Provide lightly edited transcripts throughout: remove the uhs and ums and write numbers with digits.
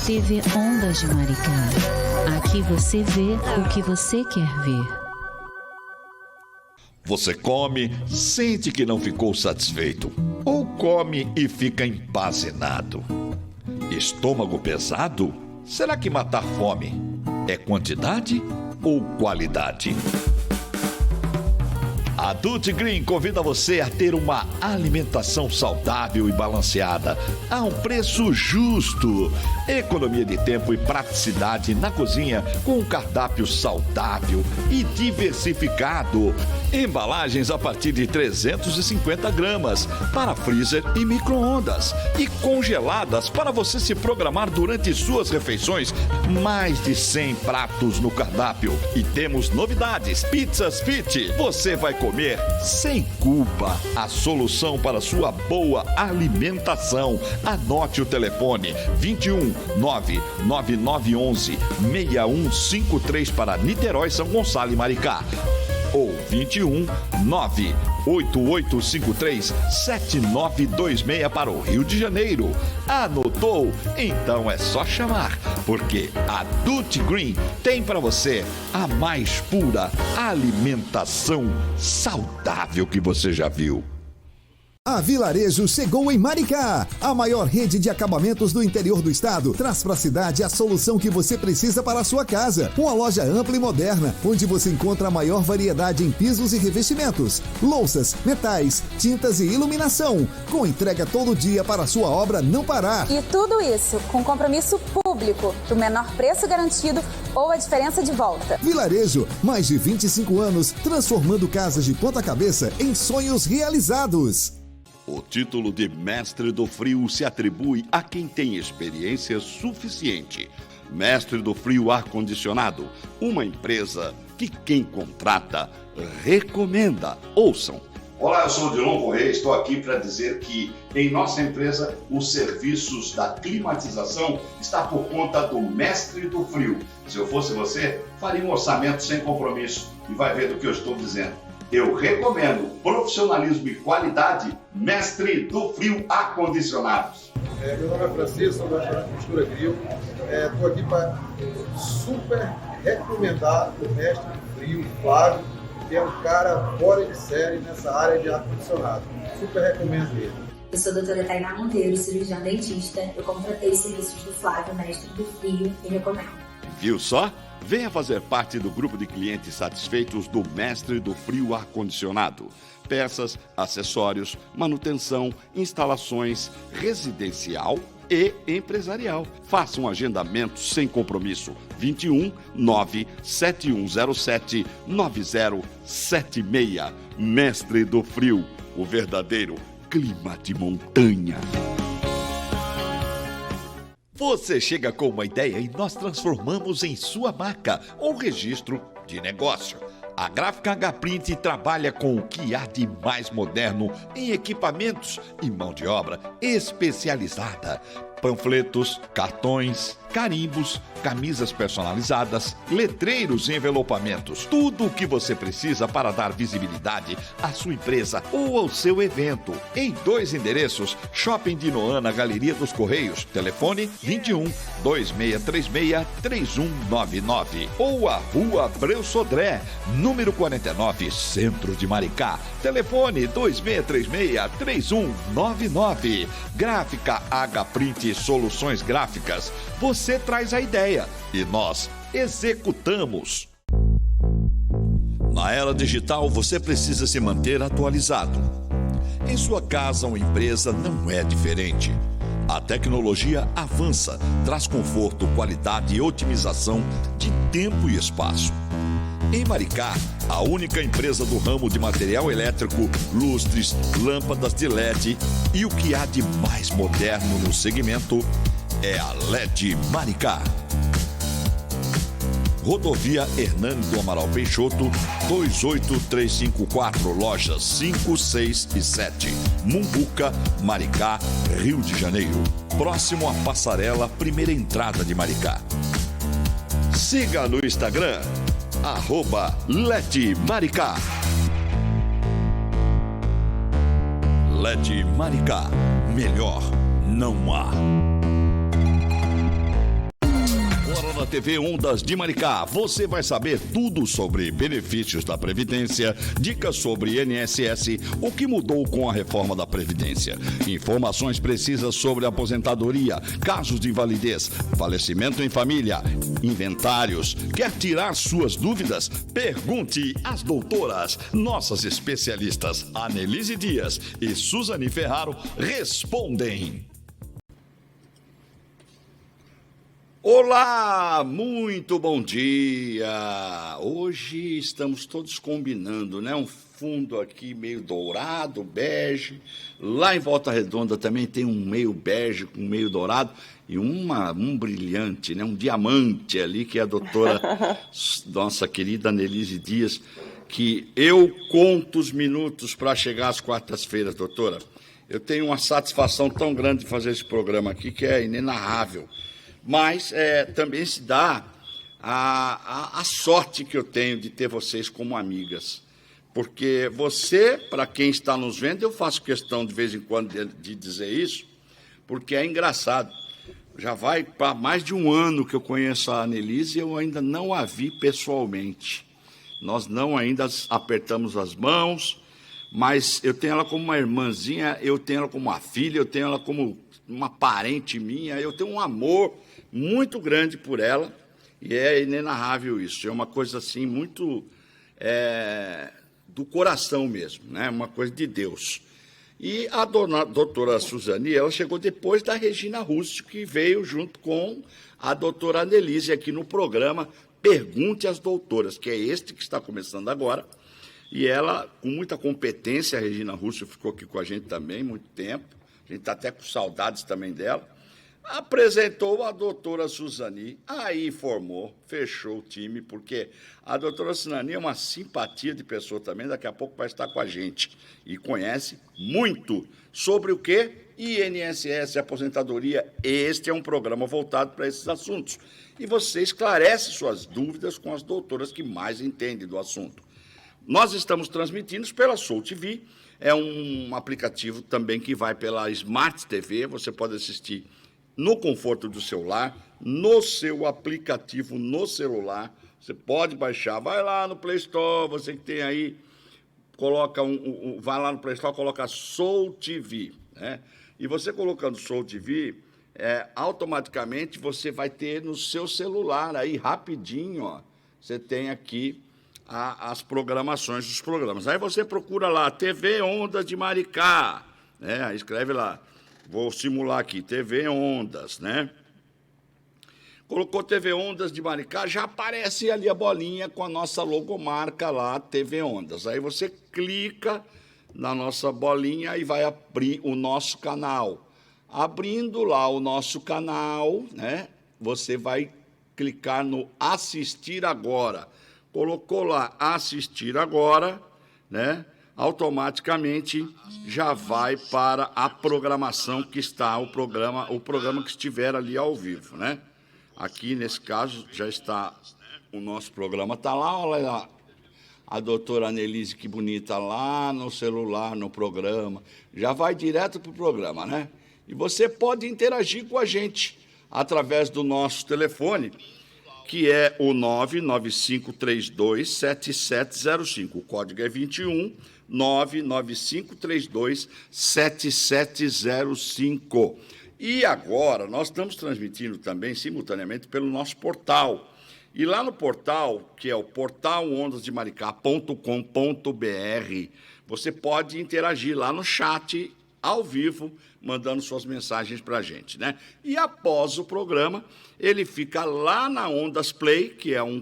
TV Ondas de Maricá. Aqui você vê o que você quer ver. Você come, sente que não ficou satisfeito. Ou come e fica empanzinado. Estômago pesado? Será que matar fome é quantidade ou qualidade? A Dutch Green convida você a ter uma alimentação saudável e balanceada a um preço justo. Economia de tempo e praticidade na cozinha com um cardápio saudável e diversificado. Embalagens a partir de 350 gramas para freezer e micro-ondas. E congeladas para você se programar durante suas refeições. Mais de 100 pratos no cardápio. E temos novidades. Pizzas Fit. Você vai comer sem culpa. A solução para sua boa alimentação. Anote o telefone 21 99911 6153 para Niterói, São Gonçalo e Maricá. Ou 21 98853 7926 para o Rio de Janeiro. Anotou? Então é só chamar, porque a Dutch Green tem para você a mais pura alimentação saudável que você já viu. A Vilarejo chegou em Maricá. A maior rede de acabamentos do interior do estado traz para a cidade a solução que você precisa para a sua casa. Uma loja ampla e moderna, onde você encontra a maior variedade em pisos e revestimentos, louças, metais, tintas e iluminação, com entrega todo dia para a sua obra não parar. E tudo isso com compromisso público, do menor preço garantido ou a diferença de volta. Vilarejo, mais de 25 anos, transformando casas de ponta cabeça em sonhos realizados. O título de Mestre do Frio se atribui a quem tem experiência suficiente. Mestre do Frio Ar-Condicionado, uma empresa que quem contrata recomenda. Ouçam. Olá, eu sou o Dilon Correia, estou aqui para dizer que em nossa empresa os serviços da climatização está por conta do Mestre do Frio. Se eu fosse você, faria um orçamento sem compromisso e vai ver do que eu estou dizendo. Eu recomendo profissionalismo e qualidade, Mestre do Frio Ar-Condicionados. Meu nome é Francisco, sou da Costura Grill. Estou aqui para super recomendar o Mestre do Frio, Flávio, que é um cara fora de série nessa área de ar-condicionado. Super recomendo ele. Eu sou a doutora Tainá Monteiro, cirurgiã dentista. Eu contratei os serviços do Flávio, Mestre do Frio, e recomendo. Viu só? Venha fazer parte do grupo de clientes satisfeitos do Mestre do Frio Ar-Condicionado. Peças, acessórios, manutenção, instalações, residencial e empresarial. Faça um agendamento sem compromisso. 21 97107 9076. Mestre do Frio, o verdadeiro clima de montanha. Você chega com uma ideia e nós transformamos em sua marca ou registro de negócio. A Gráfica H-Print trabalha com o que há de mais moderno em equipamentos e mão de obra especializada. Panfletos, cartões, carimbos, camisas personalizadas, letreiros e envelopamentos. Tudo o que você precisa para dar visibilidade à sua empresa ou ao seu evento. Em 2 endereços, Shopping de Noana, Galeria dos Correios, telefone 21 2636 3199 ou a Rua Abreu Sodré, número 49, Centro de Maricá, telefone 2636 3199. Gráfica H-Print Soluções Gráficas. Você traz a ideia e nós executamos. Na era digital, você precisa se manter atualizado. Em sua casa ou empresa não é diferente. A tecnologia avança, traz conforto, qualidade e otimização de tempo e espaço. Em Maricá, a única empresa do ramo de material elétrico, lustres, lâmpadas de LED e o que há de mais moderno no segmento é a LED Maricá. Rodovia Hernani do Amaral Peixoto, 28354, lojas 5, 6 e 7, Mumbuca, Maricá, Rio de Janeiro. Próximo à passarela, primeira entrada de Maricá. Siga no Instagram, @LED Maricá. LED Maricá, melhor não há. Pela TV Ondas de Maricá, você vai saber tudo sobre benefícios da Previdência, dicas sobre INSS, o que mudou com a reforma da Previdência, informações precisas sobre aposentadoria, casos de invalidez, falecimento em família, inventários. Quer tirar suas dúvidas? Pergunte às doutoras. Nossas especialistas Anelise Dias e Suzane Ferraro respondem. Olá, muito bom dia! Hoje estamos todos combinando, né? Um fundo aqui meio dourado, bege. Lá em Volta Redonda também tem um meio bege com meio dourado e um brilhante, né? Um diamante ali, que é a doutora, nossa querida Anelise Dias, que eu conto os minutos para chegar às quartas-feiras, doutora. Eu tenho uma satisfação tão grande de fazer esse programa aqui que é inenarrável. Mas também se dá a sorte que eu tenho de ter vocês como amigas. Porque você, para quem está nos vendo, eu faço questão de vez em quando de dizer isso, porque é engraçado. Já vai para mais de um ano que eu conheço a Anelise e eu ainda não a vi pessoalmente. Nós não ainda apertamos as mãos, mas eu tenho ela como uma irmãzinha, eu tenho ela como uma filha, eu tenho ela como uma parente minha, eu tenho um amor muito grande por ela, e é inenarrável isso. É uma coisa assim muito do coração mesmo, né? Uma coisa de Deus. E a doutora Suzane, ela chegou depois da Regina Rússio, que veio junto com a doutora Anelise aqui no programa Pergunte às Doutoras, que é este que está começando agora. E ela, com muita competência, a Regina Rússio ficou aqui com a gente também, muito tempo. A gente está até com saudades também dela. Apresentou a doutora Suzane, aí formou, fechou o time, porque a doutora Suzane é uma simpatia de pessoa também, daqui a pouco vai estar com a gente. E conhece muito sobre o quê? INSS, aposentadoria. Este é um programa voltado para esses assuntos. E você esclarece suas dúvidas com as doutoras que mais entendem do assunto. Nós estamos transmitindo pela Soul TV, é um aplicativo também que vai pela Smart TV, você pode assistir no conforto do seu lar, no seu aplicativo no celular, você pode baixar, vai lá no Play Store, você que tem aí, coloca vai lá no Play Store, coloca Soul TV, né? E você colocando Soul TV, automaticamente você vai ter no seu celular aí, rapidinho, ó, você tem aqui as programações dos programas. Aí você procura lá, TV Ondas de Maricá, né? Escreve lá. Vou simular aqui, TV Ondas, né? Colocou TV Ondas de Maricá, já aparece ali a bolinha com a nossa logomarca lá, TV Ondas. Aí você clica na nossa bolinha e vai abrir o nosso canal. Abrindo lá o nosso canal, né? Você vai clicar no Assistir Agora. Colocou lá Assistir Agora, né? Automaticamente já vai para a programação que está, o programa que estiver ali ao vivo, né? Aqui, nesse caso, já está, o nosso programa está lá, olha lá, a doutora Anelise, que bonita, lá no celular, no programa, já vai direto para o programa, né? E você pode interagir com a gente através do nosso telefone, que é o 995327705, o código é 21 995327705. E agora nós estamos transmitindo também simultaneamente pelo nosso portal. E lá no portal, que é o portalondasdemaricá.com.br, você pode interagir lá no chat, ao vivo, mandando suas mensagens para a gente, né? E após o programa, ele fica lá na Ondas Play, que é um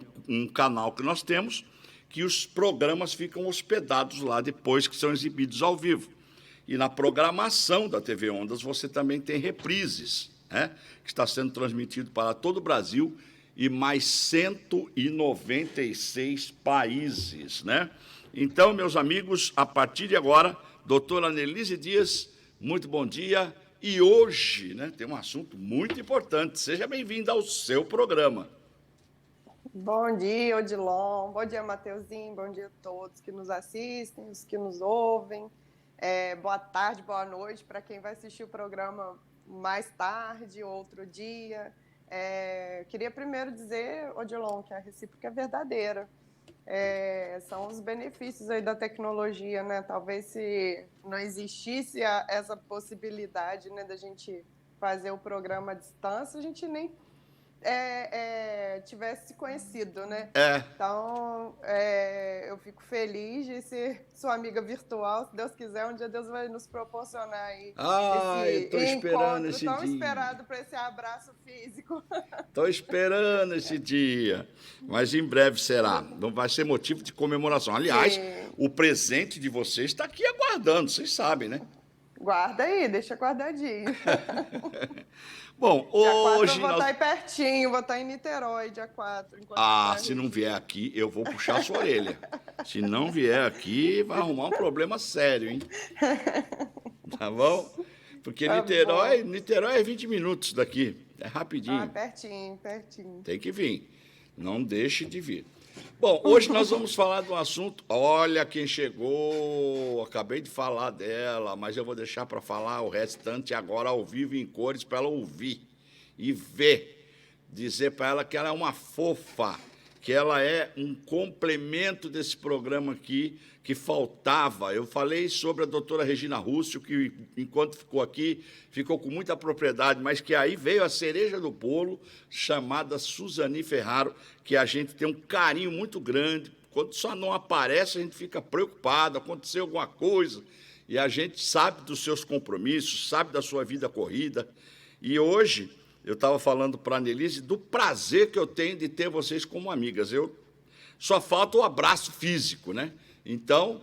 canal que nós temos, que os programas ficam hospedados lá depois que são exibidos ao vivo. E na programação da TV Ondas você também tem reprises, né? Que está sendo transmitido para todo o Brasil e mais 196 países, né? Então, meus amigos, a partir de agora, doutora Anelise Dias, muito bom dia. E hoje, né, tem um assunto muito importante. Seja bem-vinda ao seu programa. Bom dia, Odilon. Bom dia, Mateuzinho. Bom dia a todos que nos assistem, os que nos ouvem. Boa tarde, boa noite para quem vai assistir o programa mais tarde, outro dia. Queria primeiro dizer, Odilon, que a recíproca é verdadeira. São os benefícios aí da tecnologia, né? Talvez se não existisse essa possibilidade, né, da gente fazer o programa à distância, a gente nem tivesse se conhecido, né? Então, eu fico feliz de ser sua amiga virtual. Se Deus quiser, um dia Deus vai nos proporcionar aí esse tô esperando encontro esse tão dia. esperado para esse abraço físico. Estou esperando esse dia, mas em breve será. Vai ser motivo de comemoração. Aliás, o presente de vocês está aqui aguardando, vocês sabem, né? Guarda aí, deixa guardadinho. Bom, dia 4 hoje eu vou estar aí pertinho, vou estar em Niterói, dia 4. Se não vier aqui, eu vou puxar a sua orelha. Se não vier aqui, vai arrumar um problema sério, hein? Tá bom? Porque Niterói é 20 minutos daqui, é rapidinho. Pertinho. Tem que vir, não deixe de vir. Bom, hoje nós vamos falar de um assunto. Olha quem chegou, acabei de falar dela, mas eu vou deixar para falar o restante agora ao vivo, em cores, para ela ouvir e ver. Dizer para ela que ela é uma fofa, que ela é um complemento desse programa aqui que faltava. Eu falei sobre a doutora Regina Rússio, que, enquanto ficou aqui, ficou com muita propriedade, mas que aí veio a cereja do bolo, chamada Suzani Ferraro, que a gente tem um carinho muito grande. Quando só não aparece, a gente fica preocupado, aconteceu alguma coisa, e a gente sabe dos seus compromissos, sabe da sua vida corrida. E hoje, eu estava falando para a Annelise do prazer que eu tenho de ter vocês como amigas. Só falta o abraço físico, né? Então,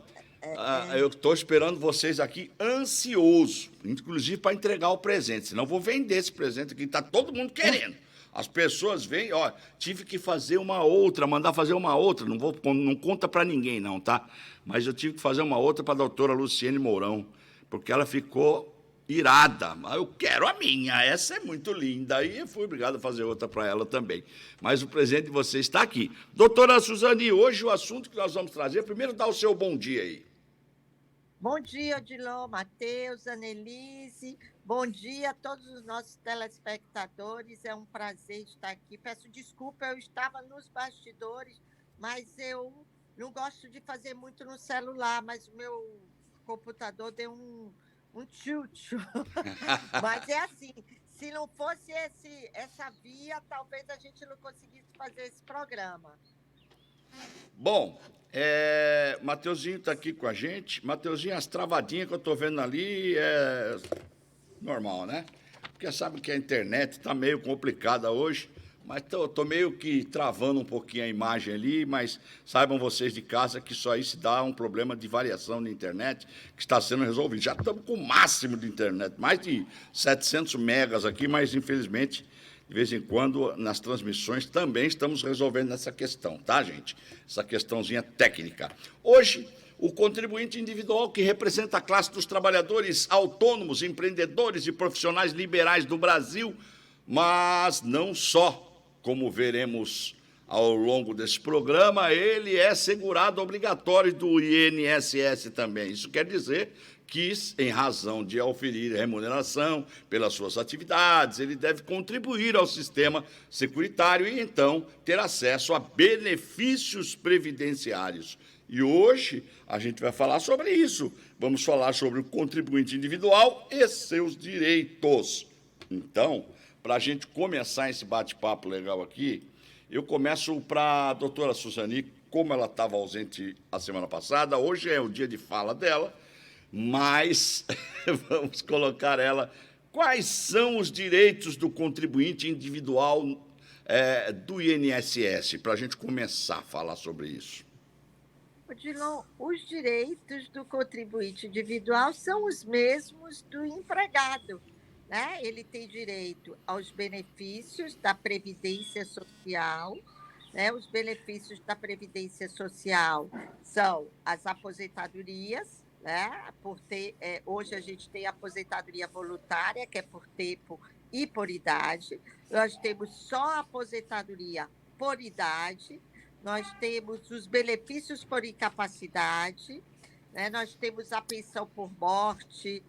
eu estou esperando vocês aqui ansioso, inclusive para entregar o presente, senão eu vou vender esse presente aqui, está todo mundo querendo. As pessoas vêm, tive que fazer uma outra, mandar fazer uma outra, não conta para ninguém não, tá? Mas eu tive que fazer uma outra para a doutora Luciene Mourão, porque ela ficou irada. Eu quero a minha, essa é muito linda. Aí eu fui obrigado a fazer outra para ela também. Mas o presente de vocês está aqui. Doutora Suzani, hoje o assunto que nós vamos trazer, primeiro dá o seu bom dia aí. Bom dia, Odilon, Matheus, Annelise. Bom dia a todos os nossos telespectadores. É um prazer estar aqui. Peço desculpa, eu estava nos bastidores, mas eu não gosto de fazer muito no celular, mas o meu computador deu um tchutchu. Mas é assim, se não fosse essa via, talvez a gente não conseguisse fazer esse programa. Bom, Mateuzinho está aqui com a gente. Mateuzinho, as travadinhas que eu estou vendo ali é normal, né? Porque sabe que a internet está meio complicada hoje, mas estou meio que travando um pouquinho a imagem ali, mas saibam vocês de casa que isso aí se dá um problema de variação na internet que está sendo resolvido. Já estamos com o máximo de internet, mais de 700 megas aqui, mas, infelizmente, de vez em quando, nas transmissões, também estamos resolvendo essa questão, tá, gente? Essa questãozinha técnica. Hoje, o contribuinte individual que representa a classe dos trabalhadores autônomos, empreendedores e profissionais liberais do Brasil, mas não só. Como veremos ao longo desse programa, ele é segurado obrigatório do INSS também. Isso quer dizer que, em razão de oferir remuneração pelas suas atividades, ele deve contribuir ao sistema securitário e, então, ter acesso a benefícios previdenciários. E hoje a gente vai falar sobre isso. Vamos falar sobre o contribuinte individual e seus direitos. Então, para a gente começar esse bate-papo legal aqui, eu começo para a doutora Suzani, como ela estava ausente a semana passada, hoje é o dia de fala dela, mas vamos colocar ela. Quais são os direitos do contribuinte individual do INSS, para a gente começar a falar sobre isso? Odilon, os direitos do contribuinte individual são os mesmos do empregado. Né? Ele tem direito aos benefícios da Previdência Social. Né? Os benefícios da Previdência Social são as aposentadorias. Né? Hoje a gente tem a aposentadoria voluntária, que é por tempo e por idade. Nós temos só a aposentadoria por idade. Nós temos os benefícios por incapacidade. Né? Nós temos a pensão por morte.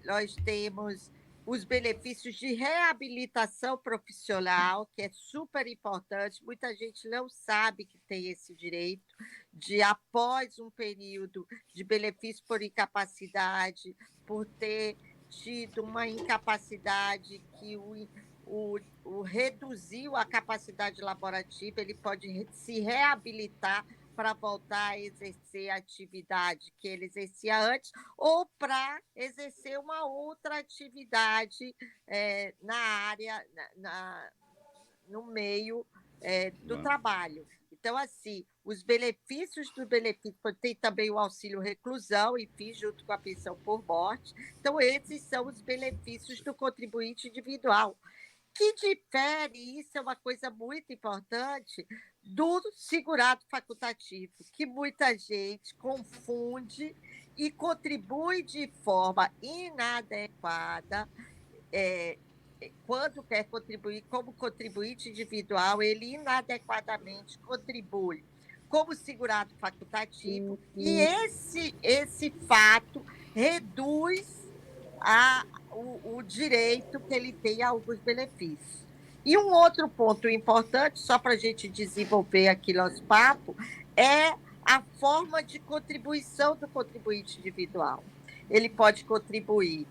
Nós temos os benefícios de reabilitação profissional, que é super importante. Muita gente não sabe que tem esse direito de, após um período de benefício por incapacidade, por ter tido uma incapacidade que o reduziu a capacidade laborativa, ele pode se reabilitar para voltar a exercer a atividade que ele exercia antes ou para exercer uma outra atividade na área, no meio do trabalho. Então, assim, os benefícios do benefício, tem também o auxílio reclusão, enfim, junto com a pensão por morte. Então, esses são os benefícios do contribuinte individual. Que difere, isso é uma coisa muito importante, do segurado facultativo, que muita gente confunde e contribui de forma inadequada. Quando quer contribuir como contribuinte individual, ele inadequadamente contribui como segurado facultativo, e esse fato reduz o direito que ele tem a alguns benefícios. E um outro ponto importante, só para a gente desenvolver aqui nosso papo, é a forma de contribuição do contribuinte individual. Ele pode contribuir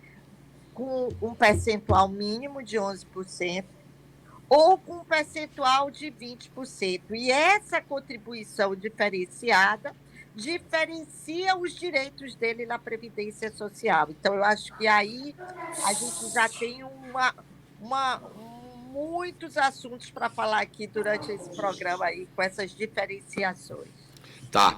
com um percentual mínimo de 11% ou com um percentual de 20%. E essa contribuição diferenciada diferencia os direitos dele na Previdência Social. Então, eu acho que aí a gente já tem muitos assuntos para falar aqui durante esse programa aí, com essas diferenciações. Tá.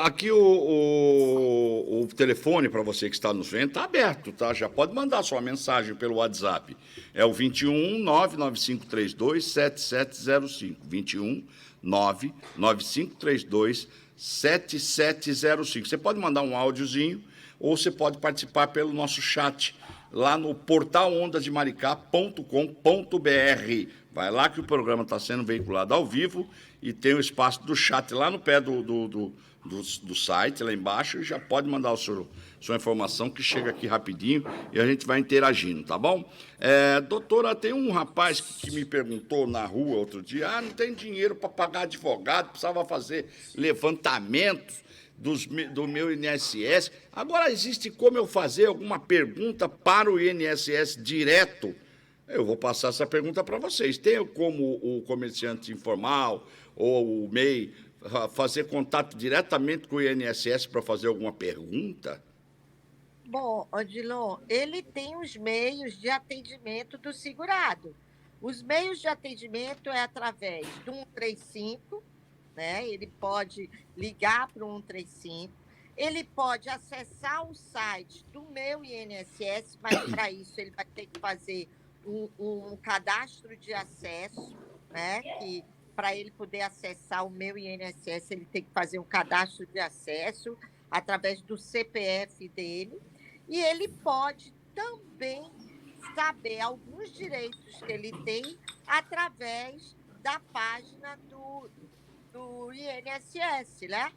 Aqui o telefone para você que está nos vendo está aberto, tá? Já pode mandar sua mensagem pelo WhatsApp. É o 21 99532 7705. 21 99532 7705. Você pode mandar um áudiozinho ou você pode participar pelo nosso chat lá no portal ondasdemaricá.com.br. Vai lá que o programa está sendo veiculado ao vivo e tem o espaço do chat lá no pé do site, lá embaixo, e já pode mandar sua informação que chega aqui rapidinho e a gente vai interagindo, tá bom? Doutora, tem um rapaz que me perguntou na rua outro dia, não tem dinheiro para pagar advogado, precisava fazer levantamento do meu INSS. Agora, existe como eu fazer alguma pergunta para o INSS direto? Eu vou passar essa pergunta para vocês. Tem como o comerciante informal ou o MEI fazer contato diretamente com o INSS para fazer alguma pergunta? Bom, Odilon, ele tem os meios de atendimento do segurado. Os meios de atendimento é através do 135, né? Ele pode ligar para o 135, ele pode acessar o site do meu INSS, mas para isso ele vai ter que fazer um cadastro de acesso, né? Que para ele poder acessar o meu INSS, ele tem que fazer um cadastro de acesso através do CPF dele, e ele pode também saber alguns direitos que ele tem através da página do INSS, né?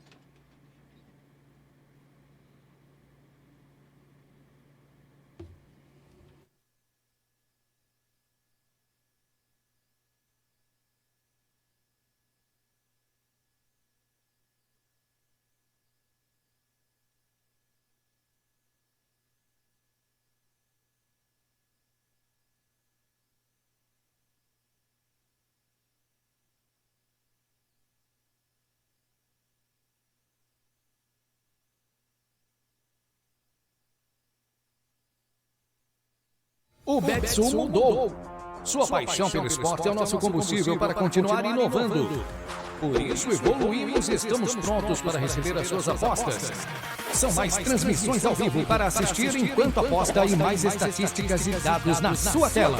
O Betsul mudou. Sua paixão pelo esporte é o nosso combustível para continuar inovando. Por isso, evoluímos e estamos prontos para receber as suas apostas. São mais transmissões ao vivo para assistir enquanto aposta e mais estatísticas e dados na sua tela.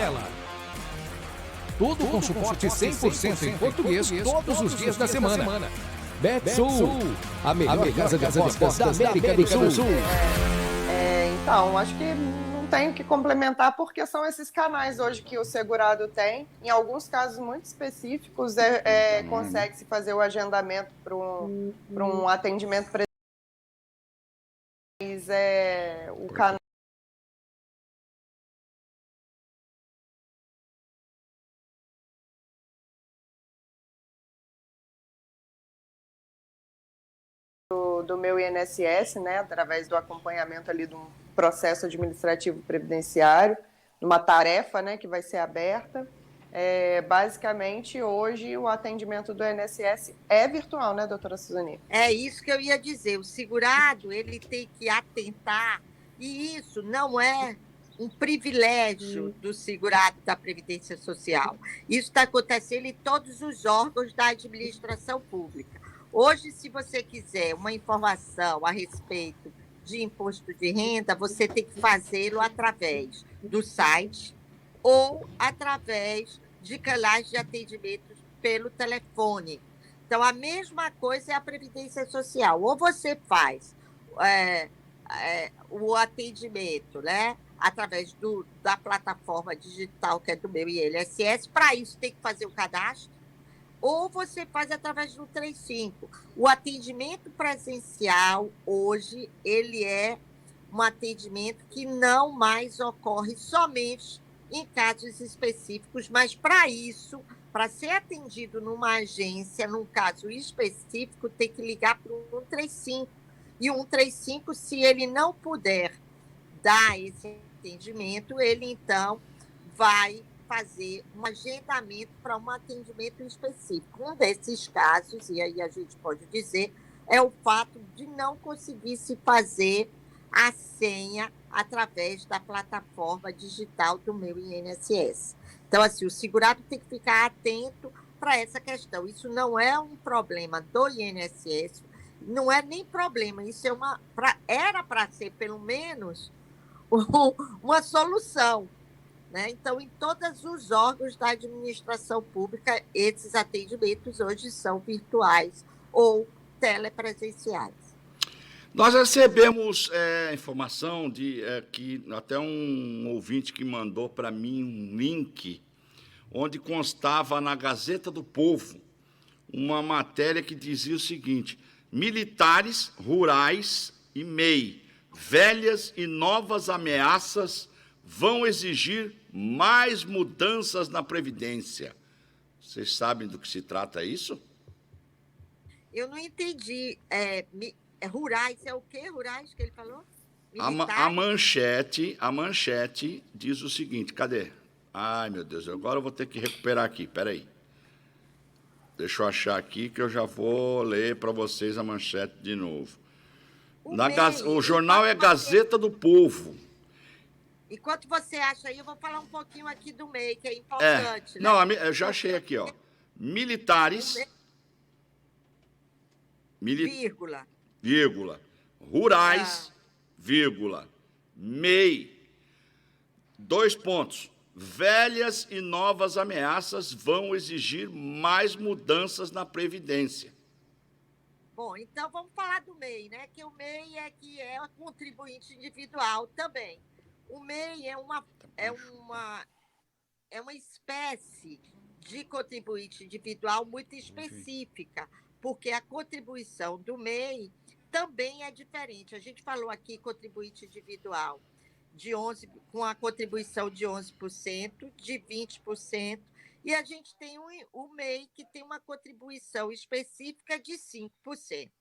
Tudo com suporte 100% em português todos os dias da semana. Betsul, a melhor casa de apostas da América do Sul. Então, acho que não tenho que complementar, porque são esses canais hoje que o segurado tem. Em alguns casos muito específicos, consegue-se fazer o agendamento para um atendimento presencial. O canal do meu INSS, né, através do acompanhamento ali de um processo administrativo previdenciário, uma tarefa, né, que vai ser aberta. Basicamente, hoje, o atendimento do INSS é virtual, né, doutora Suzane? É isso que eu ia dizer. O segurado, ele tem que atentar, e isso não é um privilégio do segurado da Previdência Social. Isso está acontecendo em todos os órgãos da administração pública. Hoje, se você quiser uma informação a respeito de imposto de renda, você tem que fazê-lo através do site ou através de canais de atendimento pelo telefone. Então, a mesma coisa é a Previdência Social. Ou você faz o atendimento, né, através da plataforma digital, que é do meu INSS, para isso tem que fazer o cadastro, ou você faz através do 35. O atendimento presencial, hoje, ele é um atendimento que não mais ocorre somente em casos específicos, mas para isso, para ser atendido numa agência, num caso específico, tem que ligar para o 135. E o 135, se ele não puder dar esse atendimento, ele então vai fazer um agendamento para um atendimento específico. Um desses casos, e aí a gente pode dizer, é o fato de não conseguir se fazer a senha através da plataforma digital do meu INSS. Então, assim, o segurado tem que ficar atento para essa questão. Isso não é um problema do INSS, não é nem problema, isso era para ser, pelo menos, uma solução. Né? Então, em todos os órgãos da administração pública, esses atendimentos hoje são virtuais ou telepresenciais. Nós recebemos informação que até um ouvinte que mandou para mim um link onde constava na Gazeta do Povo uma matéria que dizia o seguinte: militares, rurais e MEI, velhas e novas ameaças vão exigir mais mudanças na Previdência. Vocês sabem do que se trata isso? Eu não entendi. Rurais é o quê? Rurais que ele falou? A manchete diz o seguinte, cadê? Ai, meu Deus, agora eu vou ter que recuperar aqui, peraí. Deixa eu achar aqui que eu já vou ler para vocês a manchete de novo. O jornal é Gazeta do Povo. Enquanto você acha aí, eu vou falar um pouquinho aqui do MEI, que é importante. Não, eu já achei aqui, ó. Militares... Vírgula. Rurais, vírgula. MEI. 2 pontos. Velhas e novas ameaças vão exigir mais mudanças na Previdência. Bom, então vamos falar do MEI, né? Que o MEI é um contribuinte individual também. O MEI é uma espécie de contribuinte individual muito específica, porque a contribuição do MEI também é diferente. A gente falou aqui contribuinte individual com a contribuição de 11%, de 20%, e a gente tem o MEI que tem uma contribuição específica de 5%.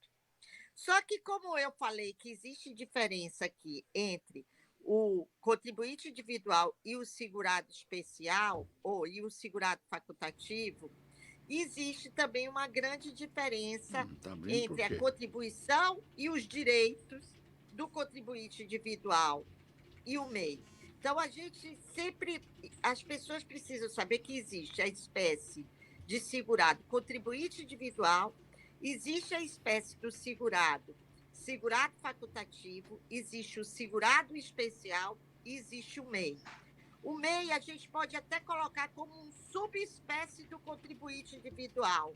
Só que, como eu falei que existe diferença aqui entre o contribuinte individual e o segurado especial, e o segurado facultativo, existe também uma grande diferença entre a contribuição e os direitos do contribuinte individual e o MEI. Então, as pessoas precisam saber que existe a espécie de segurado contribuinte individual, existe a espécie do segurado facultativo, existe o segurado especial e existe o MEI. O MEI a gente pode até colocar como uma subespécie do contribuinte individual,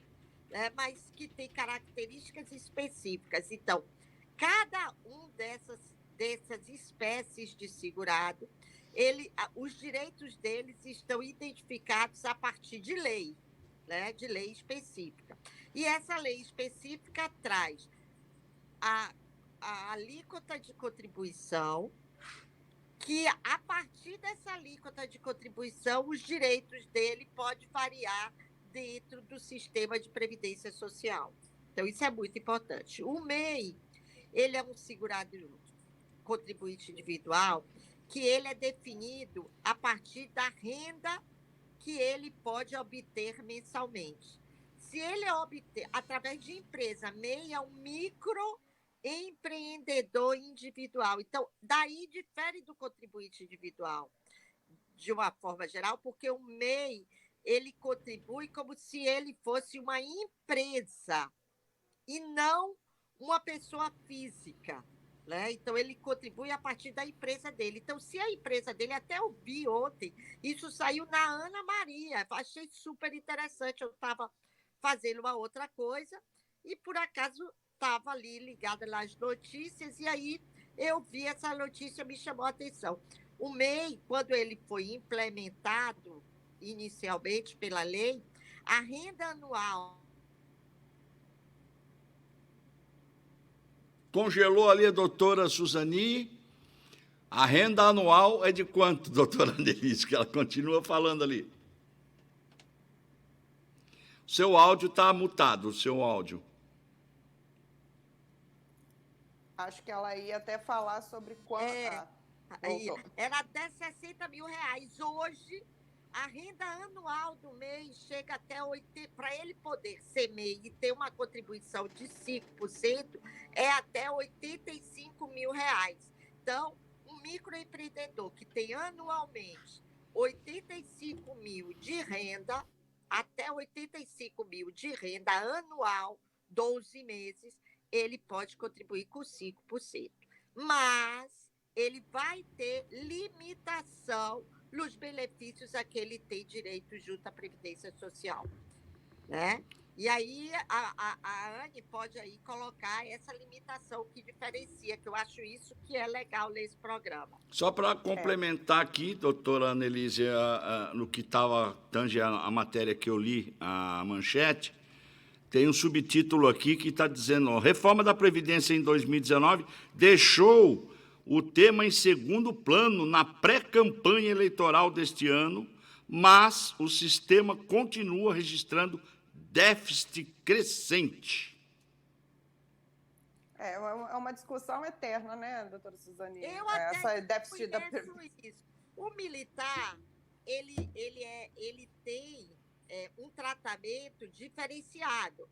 né, mas que tem características específicas. Então, cada um dessas espécies de segurado, os direitos deles estão identificados a partir de lei, né, de lei específica. E essa lei específica traz a alíquota de contribuição, que a partir dessa alíquota de contribuição, os direitos dele podem variar dentro do sistema de previdência social. Então, isso é muito importante. O MEI, ele é um segurado contribuinte individual que ele é definido a partir da renda que ele pode obter mensalmente. Se ele obter, através de empresa, MEI é um microempreendedor individual. Então, daí difere do contribuinte individual, de uma forma geral, porque o MEI, ele contribui como se ele fosse uma empresa e não uma pessoa física, né? Então, ele contribui a partir da empresa dele. Então, se a empresa dele, até eu vi ontem, isso saiu na Ana Maria, achei super interessante, eu estava fazendo uma outra coisa e, por acaso, estava ali ligada nas notícias e aí eu vi essa notícia, me chamou a atenção. O MEI, quando ele foi implementado inicialmente pela lei, a renda anual... Congelou ali a doutora Suzani. A renda anual é de quanto, doutora Annelise? Que ela continua falando ali. Seu áudio está mutado, o seu áudio. Acho que ela ia até falar sobre quanto... Era até R$60 mil. Hoje, a renda anual do MEI chega até 80... Para ele poder ser MEI e ter uma contribuição de 5%, é até R$85 mil. Então, um microempreendedor que tem anualmente 85 mil de renda, até 85 mil de renda anual, 12 meses, ele pode contribuir com 5%. Mas ele vai ter limitação nos benefícios a que ele tem direito junto à Previdência Social, né? E aí a Anne pode aí colocar essa limitação que diferencia, que eu acho isso que é legal nesse programa. Só para complementar aqui, doutora Annelise, no que estava tange a matéria que eu li, a manchete, tem um subtítulo aqui que está dizendo: ó, reforma da Previdência em 2019 deixou o tema em segundo plano na pré-campanha eleitoral deste ano, mas o sistema continua registrando déficit crescente. É uma discussão eterna, né, doutora Suzani? Eu até essa déficit da... isso. O militar, ele tem um tratamento diferenciado.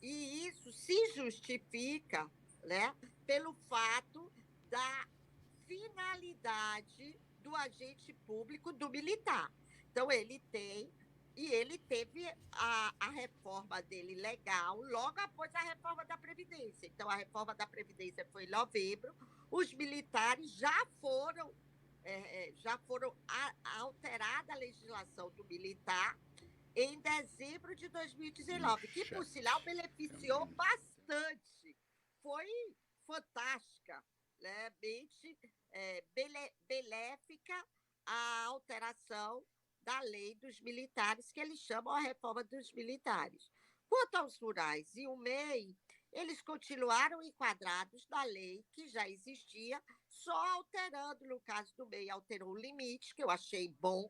E isso se justifica, né, pelo fato da finalidade do agente público do militar. Então, ele teve a reforma dele legal logo após a reforma da Previdência. Então, a reforma da Previdência foi em novembro, os militares já foram alterada a legislação do militar em dezembro de 2019, que, por sinal, beneficiou bastante. Foi fantástica, né? Benéfica a alteração da lei dos militares, que eles chamam a reforma dos militares. Quanto aos rurais e o MEI, eles continuaram enquadrados na lei que já existia, só alterando, no caso do MEI, alterou o limite, que eu achei bom,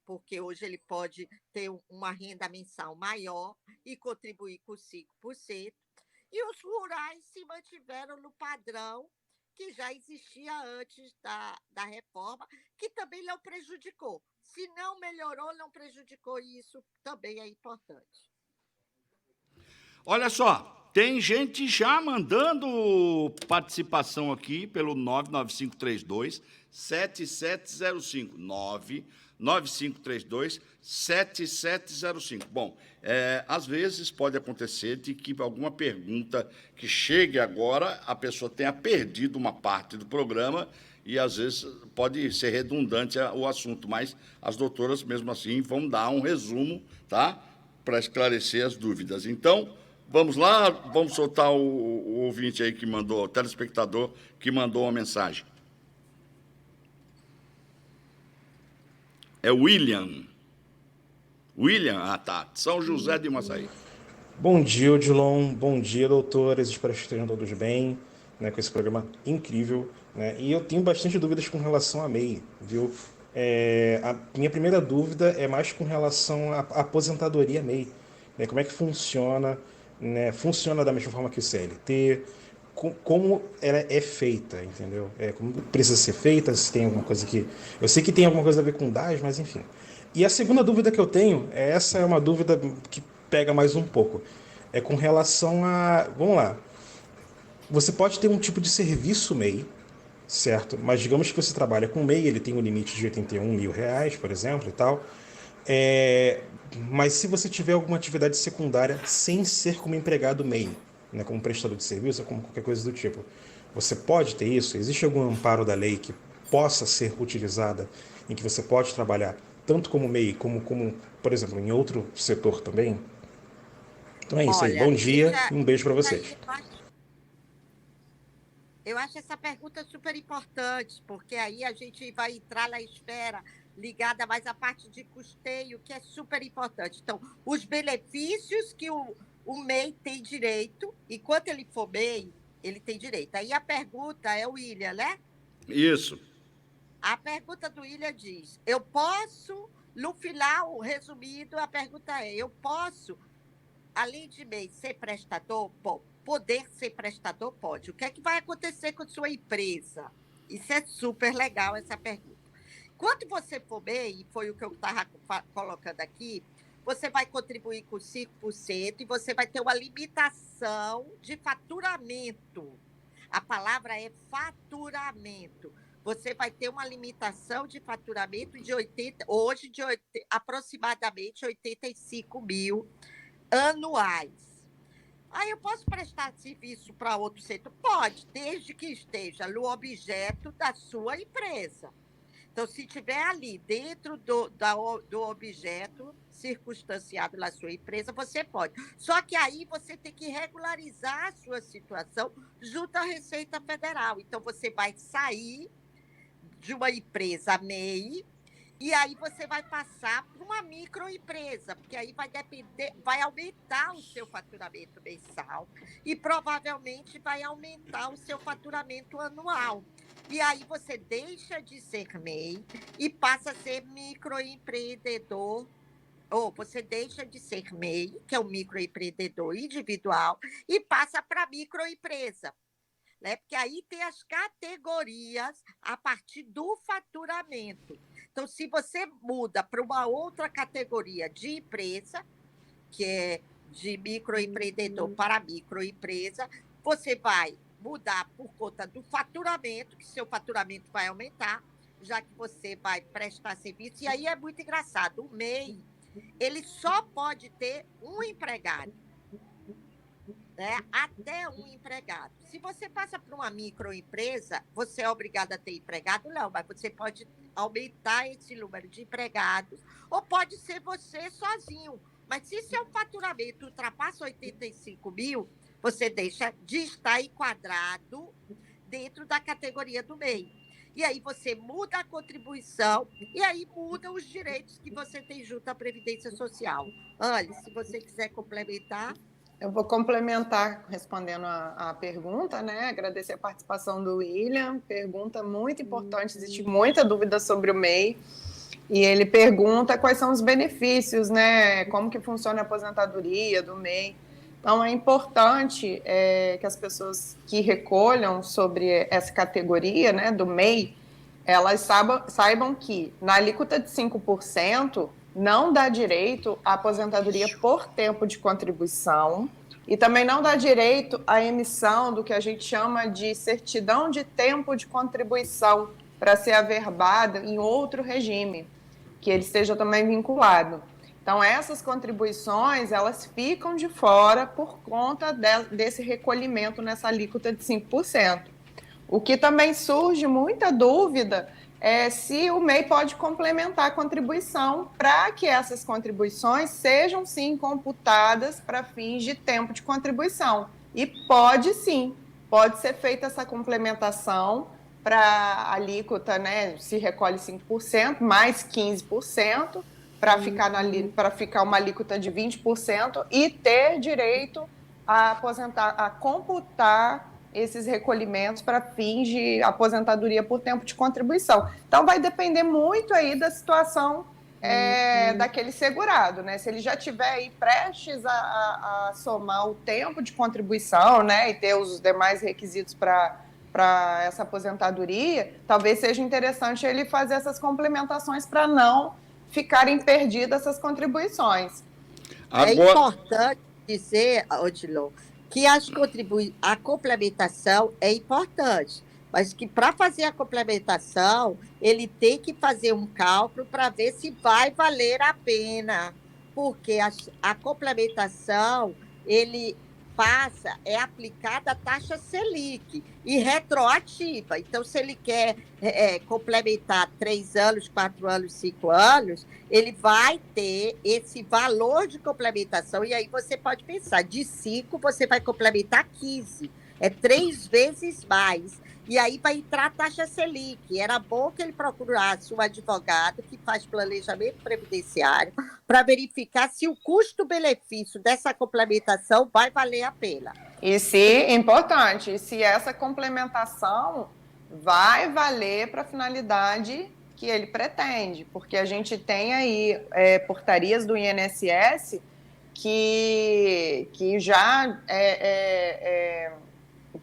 porque hoje ele pode ter uma renda mensal maior e contribuir com 5%. E os rurais se mantiveram no padrão que já existia antes da reforma, que também não prejudicou. Se não melhorou, não prejudicou, e isso também é importante. Olha só, tem gente já mandando participação aqui pelo 99532-7705. 99532-7705. Bom, às vezes pode acontecer de que alguma pergunta que chegue agora, a pessoa tenha perdido uma parte do programa e, às vezes, pode ser redundante o assunto, mas as doutoras, mesmo assim, vão dar um resumo, tá? Para esclarecer as dúvidas. Então, vamos lá, vamos soltar o ouvinte aí que mandou, o telespectador que mandou uma mensagem. É William. William, tá. São José de Maçaí. Bom dia, Odilon. Bom dia, doutores. Espero que estejam todos bem, né, com esse programa incrível, né? E eu tenho bastante dúvidas com relação a MEI, viu? A minha primeira dúvida é mais com relação à aposentadoria MEI, né? Como é que funciona, né, funciona da mesma forma que o CLT, como ela é feita, entendeu? Como precisa ser feita, se tem alguma coisa que... Eu sei que tem alguma coisa a ver com DAS, mas enfim. E a segunda dúvida que eu tenho, essa é uma dúvida que pega mais um pouco, é com relação a... Vamos lá. Você pode ter um tipo de serviço MEI, certo? Mas digamos que você trabalha com MEI, ele tem um limite de R$ 81.000, por exemplo, e tal. Mas se você tiver alguma atividade secundária sem ser como empregado MEI, né, como prestador de serviço ou como qualquer coisa do tipo, você pode ter isso? Existe algum amparo da lei que possa ser utilizada, em que você pode trabalhar tanto como MEI, como por exemplo, em outro setor também? Então é isso aí. Bom dia e um beijo para vocês. Eu acho essa pergunta super importante, porque aí a gente vai entrar na esfera ligada mais à parte de custeio, que é super importante. Então, os benefícios que o MEI tem direito, enquanto ele for MEI, ele tem direito. Aí a pergunta é o William, né? Isso. A pergunta do William diz, eu posso, no final, resumido, a pergunta é, eu posso, além de MEI, ser prestador? Bom, poder ser prestador pode. O que é que vai acontecer com a sua empresa? Isso é super legal, essa pergunta. Quando você for MEI, e foi o que eu estava colocando aqui, você vai contribuir com 5% e você vai ter uma limitação de faturamento. A palavra é faturamento. Você vai ter uma limitação de faturamento de aproximadamente 85 mil anuais. Aí eu posso prestar serviço para outro setor? Pode, desde que esteja no objeto da sua empresa. Então, se estiver ali dentro do objeto circunstanciado na sua empresa, você pode. Só que aí você tem que regularizar a sua situação junto à Receita Federal. Então, você vai sair de uma empresa MEI e aí você vai passar para uma microempresa, porque aí vai aumentar o seu faturamento mensal e provavelmente vai aumentar o seu faturamento anual. E aí você deixa de ser MEI e passa a ser microempreendedor, ou você deixa de ser MEI, que é um microempreendedor individual, e passa para microempresa. Né? Porque aí tem as categorias a partir do faturamento. Então, se você muda para uma outra categoria de empresa, que é de microempreendedor para microempresa, você vai mudar por conta do faturamento, que seu faturamento vai aumentar, já que você vai prestar serviço. E aí é muito engraçado, o MEI, ele só pode ter um empregado, né? Até um empregado. Se você passa para uma microempresa, você é obrigado a ter empregado? Não, mas você pode aumentar esse número de empregados, ou pode ser você sozinho. Mas se seu faturamento ultrapassa 85 mil, você deixa de estar enquadrado dentro da categoria do MEI. E aí você muda a contribuição e aí muda os direitos que você tem junto à Previdência Social. Olha, se você quiser complementar... Eu vou complementar respondendo a pergunta, né? Agradecer a participação do William. Pergunta muito importante, existe muita dúvida sobre o MEI. E ele pergunta quais são os benefícios, né? Como que funciona a aposentadoria do MEI. Então, é importante que as pessoas que recolham sobre essa categoria, né, do MEI, elas saibam que na alíquota de 5% não dá direito à aposentadoria por tempo de contribuição e também não dá direito à emissão do que a gente chama de certidão de tempo de contribuição para ser averbada em outro regime, que ele esteja também vinculado. Então, essas contribuições, elas ficam de fora por conta desse recolhimento nessa alíquota de 5%. O que também surge muita dúvida é se o MEI pode complementar a contribuição para que essas contribuições sejam, sim, computadas para fins de tempo de contribuição. E pode, sim, pode ser feita essa complementação para a alíquota, né, se recolhe 5%, mais 15%, para ficar uma alíquota de 20% e ter direito a computar esses recolhimentos para fins de aposentadoria por tempo de contribuição. Então, vai depender muito aí da situação daquele segurado, né? Se ele já estiver aí prestes a somar o tempo de contribuição, né, e ter os demais requisitos para essa aposentadoria, talvez seja interessante ele fazer essas complementações para não ficarem perdidas essas contribuições. É importante dizer, Odilon, que a complementação é importante, mas que para fazer a complementação, ele tem que fazer um cálculo para ver se vai valer a pena, porque a complementação, é aplicada a taxa Selic e retroativa. Então, se ele quer complementar 3 anos, 4 anos, 5 anos, ele vai ter esse valor de complementação. E aí você pode pensar, de 5 você vai complementar 15. É 3 vezes mais. E aí vai entrar a taxa Selic. Era bom que ele procurasse um advogado que faz planejamento previdenciário para verificar se o custo-benefício dessa complementação vai valer a pena. Importante, se essa complementação vai valer para a finalidade que ele pretende, porque a gente tem aí portarias do INSS que já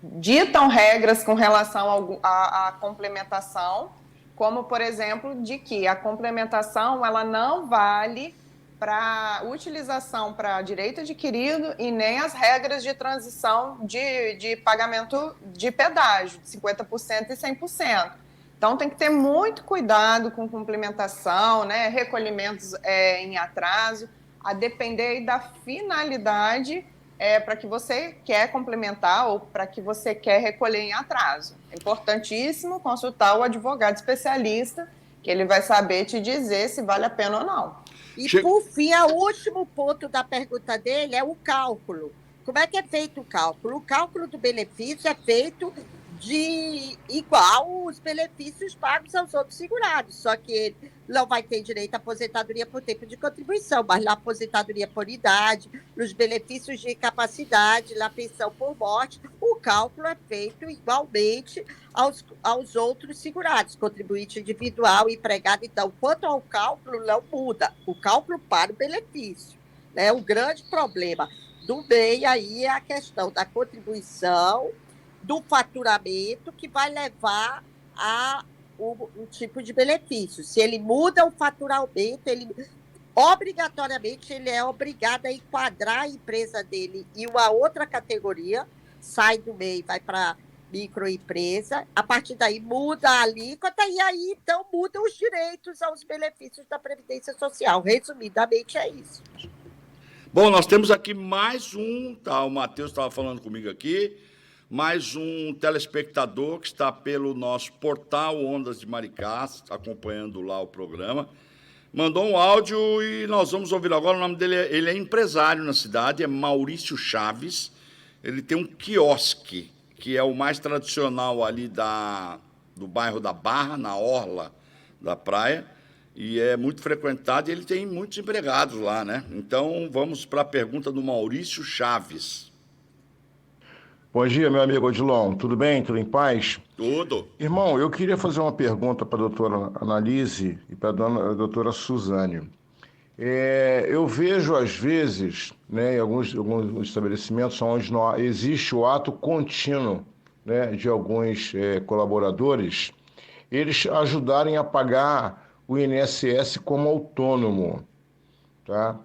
ditam regras com relação à complementação, como, por exemplo, de que a complementação ela não vale para utilização para direito adquirido e nem as regras de transição de pagamento de pedágio, de 50% e 100%. Então, tem que ter muito cuidado com complementação, né, recolhimentos em atraso, a depender da finalidade para que você quer complementar ou para que você quer recolher em atraso. É importantíssimo consultar o advogado especialista, que ele vai saber te dizer se vale a pena ou não. E, por fim, o último ponto da pergunta dele é o cálculo. Como é que é feito o cálculo? O cálculo do benefício é feito igual os benefícios pagos aos outros segurados, só que ele não vai ter direito à aposentadoria por tempo de contribuição, mas na aposentadoria por idade, nos benefícios de incapacidade, na pensão por morte, o cálculo é feito igualmente aos outros segurados, contribuinte individual, empregado. Então, quanto ao cálculo, não muda, o cálculo para o benefício, né? O grande problema do MEI aí é a questão da contribuição, do faturamento, que vai levar a um tipo de benefício. Se ele muda o faturamento, obrigatoriamente ele é obrigado a enquadrar a empresa dele em uma outra categoria, sai do MEI, vai para microempresa, a partir daí muda a alíquota e aí então mudam os direitos aos benefícios da Previdência Social. Resumidamente é isso. Bom, nós temos aqui mais um, tá? O Matheus estava falando comigo aqui, mais um telespectador que está pelo nosso portal Ondas de Maricá, acompanhando lá o programa. Mandou um áudio e nós vamos ouvir agora. O nome dele ele é empresário na cidade, é Maurício Chaves. Ele tem um quiosque, que é o mais tradicional ali do bairro da Barra, na orla da praia, e é muito frequentado e ele tem muitos empregados lá, né? Então, vamos para a pergunta do Maurício Chaves. Bom dia, meu amigo Odilon. Tudo bem? Tudo em paz? Tudo. Irmão, eu queria fazer uma pergunta para a doutora Analise e para a doutora Suzane. Eu vejo, às vezes, né, em alguns estabelecimentos onde existe o ato contínuo, né, de alguns colaboradores, eles ajudarem a pagar o INSS como autônomo. Tá?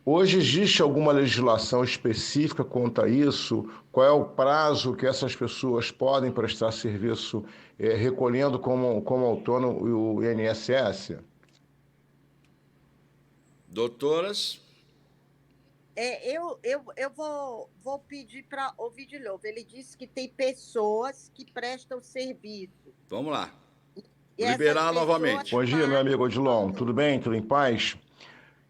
Hoje existe alguma legislação específica quanto a isso? Qual é o prazo que essas pessoas podem prestar serviço recolhendo como autônomo o INSS? Doutoras? Eu vou pedir para ouvir de novo. Ele disse que tem pessoas que prestam serviço. Vamos lá. Liberar novamente. Bom dia, meu amigo Odilon. Tudo bem? Tudo em paz?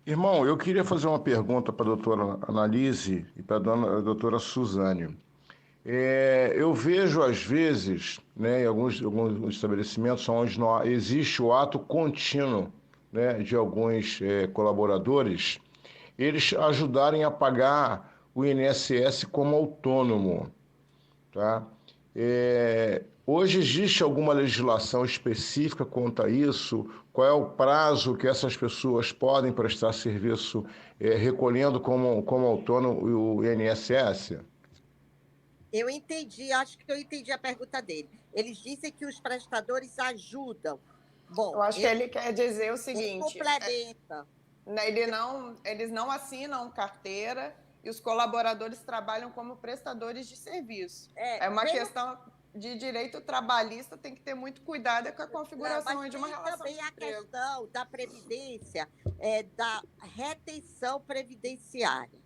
Irmão, eu queria fazer uma pergunta para a doutora Analise e para a doutora Suzane. Eu vejo, às vezes, né, em alguns estabelecimentos onde existe o ato contínuo, né, de alguns colaboradores, eles ajudarem a pagar o INSS como autônomo. Tá? Hoje existe alguma legislação específica quanto a isso? Qual é o prazo que essas pessoas podem prestar serviço recolhendo como autônomo o INSS? Eu entendi, acho que eu entendi a pergunta dele. Eles dizem que os prestadores ajudam. Bom, eu acho que ele quer dizer o seguinte: complementa. Eles não assinam carteira e os colaboradores trabalham como prestadores de serviço. É uma questão de direito trabalhista, tem que ter muito cuidado com a configuração de uma relação também de a emprego. questão da previdência, da retenção previdenciária.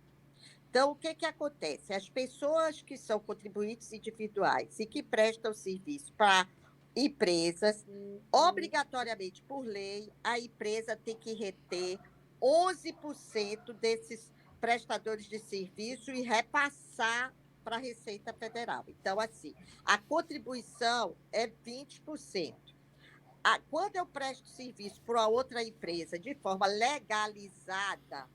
Então, o que acontece? As pessoas que são contribuintes individuais e que prestam serviço para empresas, obrigatoriamente, por lei, a empresa tem que reter 11% desses prestadores de serviço e repassar para a Receita Federal. Então, assim, a contribuição é 20%. Quando eu presto serviço para outra empresa de forma legalizada,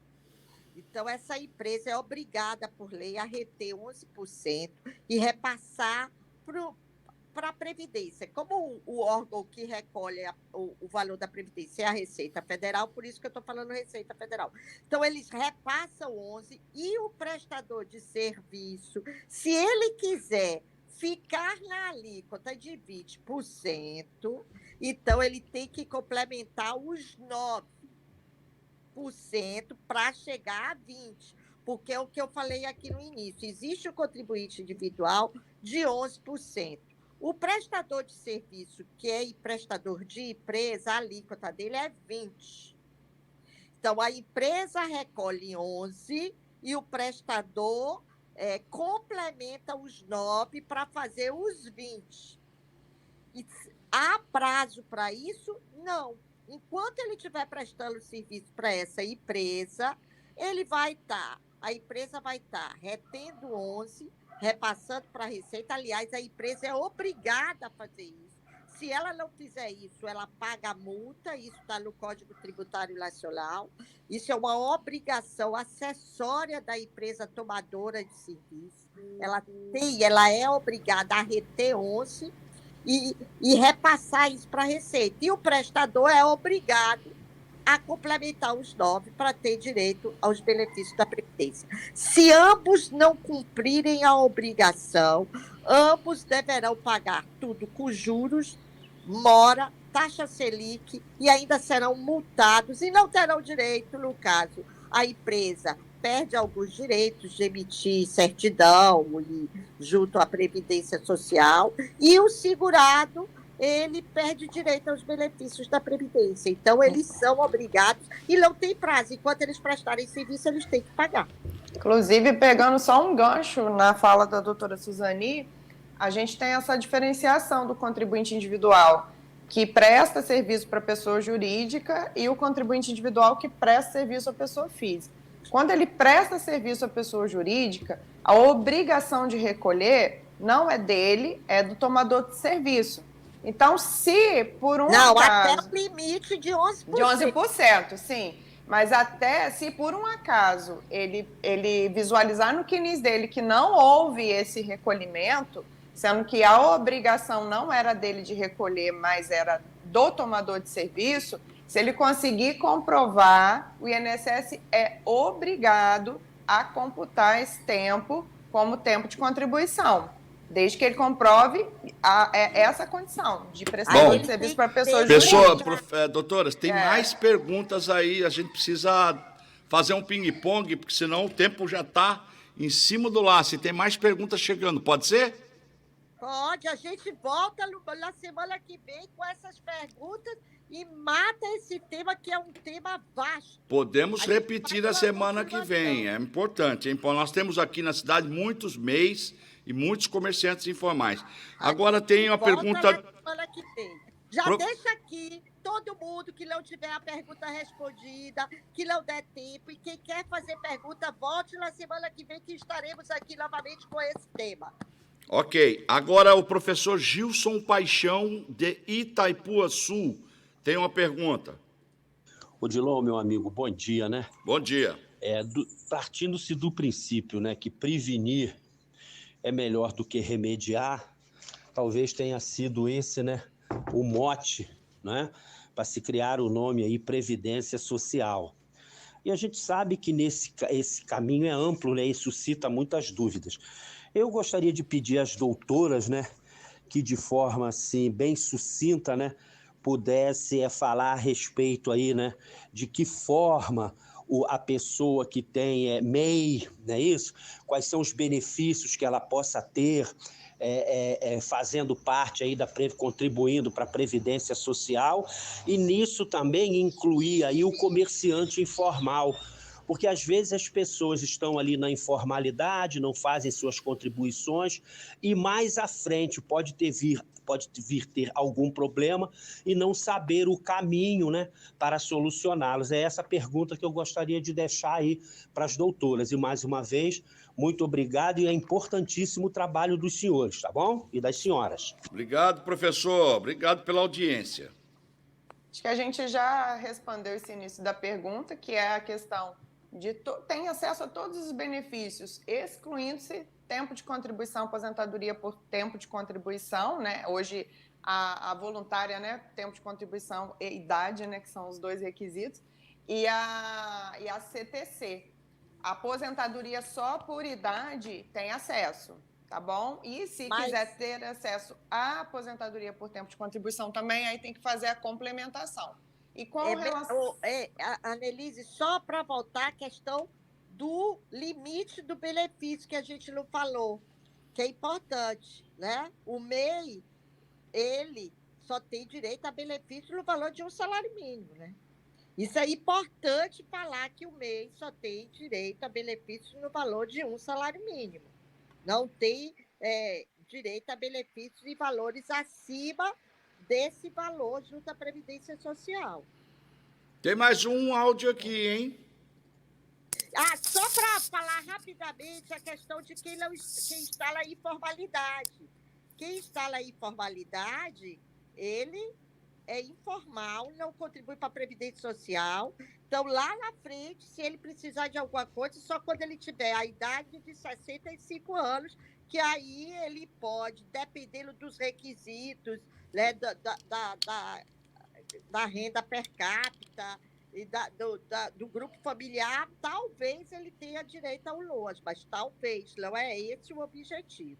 então essa empresa é obrigada, por lei, a reter 11% e repassar para a Previdência. Como o órgão que recolhe o valor da Previdência é a Receita Federal, por isso que eu estou falando Receita Federal. Então, eles repassam 11% e o prestador de serviço, se ele quiser ficar na alíquota de 20%, então ele tem que complementar os 9% para chegar a 20%. Porque é o que eu falei aqui no início. Existe o contribuinte individual de 11%. O prestador de serviço, que é prestador de empresa, a alíquota dele é 20%. Então, a empresa recolhe 11% e o prestador complementa os 9% para fazer os 20%. E há prazo para isso? Não. Enquanto ele estiver prestando serviço para essa empresa, a empresa vai estar retendo 11%, repassando para a Receita. Aliás, a empresa é obrigada a fazer isso. Se ela não fizer isso, ela paga a multa, isso está no Código Tributário Nacional. Isso é uma obrigação acessória da empresa tomadora de serviço. Ela é obrigada a reter 11% e repassar isso para a Receita. E o prestador é obrigado a complementar os 9% para ter direito aos benefícios da Previdência. Se ambos não cumprirem a obrigação, ambos deverão pagar tudo com juros, mora, taxa Selic e ainda serão multados e não terão direito, no caso, a empresa perde alguns direitos de emitir certidão e junto à Previdência Social e o segurado ele perde direito aos benefícios da Previdência. Então, eles são obrigados e não tem prazo. Enquanto eles prestarem serviço, eles têm que pagar. Inclusive, pegando só um gancho na fala da doutora Suzani, a gente tem essa diferenciação do contribuinte individual que presta serviço para a pessoa jurídica e o contribuinte individual que presta serviço à pessoa física. Quando ele presta serviço à pessoa jurídica, a obrigação de recolher não é dele, é do tomador de serviço. Então, se por um acaso... até o limite de 11%. De 11%, sim. Mas até se por um acaso ele visualizar no CNIS dele que não houve esse recolhimento, sendo que a obrigação não era dele de recolher, mas era do tomador de serviço, se ele conseguir comprovar, o INSS é obrigado a computar esse tempo como tempo de contribuição. Desde que ele comprove essa condição de prestação de serviço para pessoas jurídicas. Doutoras, tem mais perguntas aí, a gente precisa fazer um ping-pong, porque senão o tempo já está em cima do laço. E tem mais perguntas chegando, pode ser? Pode, a gente volta na semana que vem com essas perguntas e mata esse tema, que é um tema vasto. Podemos repetir a semana que vem, é importante, hein? Nós temos aqui na cidade muitos MEIs e muitos comerciantes informais. Agora tem uma pergunta... Que tem. Já deixa aqui todo mundo que não tiver a pergunta respondida, que não der tempo, e quem quer fazer pergunta, volte na semana que vem, que estaremos aqui novamente com esse tema. Ok. Agora o professor Gilson Paixão, de Itaipuaçu, tem uma pergunta. Odilon, meu amigo, bom dia, né? Bom dia. Partindo-se do princípio, né, que prevenir é melhor do que remediar, talvez tenha sido esse, né, o mote, né, para se criar o nome aí Previdência Social. E a gente sabe que esse caminho é amplo, né, e suscita muitas dúvidas. Eu gostaria de pedir às doutoras, né, que de forma assim bem sucinta, né, pudesse falar a respeito aí, né, de que forma a pessoa que tem MEI, não é isso? Quais são os benefícios que ela possa ter fazendo parte aí contribuindo para a Previdência Social, e nisso também incluir aí o comerciante informal, porque às vezes as pessoas estão ali na informalidade, não fazem suas contribuições, e mais à frente pode vir ter algum problema e não saber o caminho, né, para solucioná-los. É essa pergunta que eu gostaria de deixar aí para as doutoras. E mais uma vez, muito obrigado, e é importantíssimo o trabalho dos senhores, tá bom? E das senhoras. Obrigado, professor. Obrigado pela audiência. Acho que a gente já respondeu esse início da pergunta, que é a questão de tem acesso a todos os benefícios, excluindo-se tempo de contribuição, aposentadoria por tempo de contribuição, né? Hoje a voluntária, né, tempo de contribuição e idade, né, que são os 2 requisitos, e a CTC. A aposentadoria só por idade tem acesso, tá bom? E se quiser ter acesso à aposentadoria por tempo de contribuição também, aí tem que fazer a complementação. E com relação... Anelise, só para voltar à questão do limite do benefício que a gente não falou, que é importante, né? O MEI, ele só tem direito a benefício no valor de um salário mínimo, né? Isso é importante falar, que o MEI só tem direito a benefício no valor de um salário mínimo. Não tem direito a benefícios em valores acima desse valor junto à Previdência Social. Tem mais um áudio aqui, hein? Só para falar rapidamente a questão de quem instala a informalidade. Quem instala a informalidade, ele é informal, não contribui para a Previdência Social. Então, lá na frente, se ele precisar de alguma coisa, só quando ele tiver a idade de 65 anos, que aí ele pode, dependendo dos requisitos, né, da renda per capita e do grupo familiar, talvez ele tenha direito ao LOAS, mas talvez, não é esse o objetivo.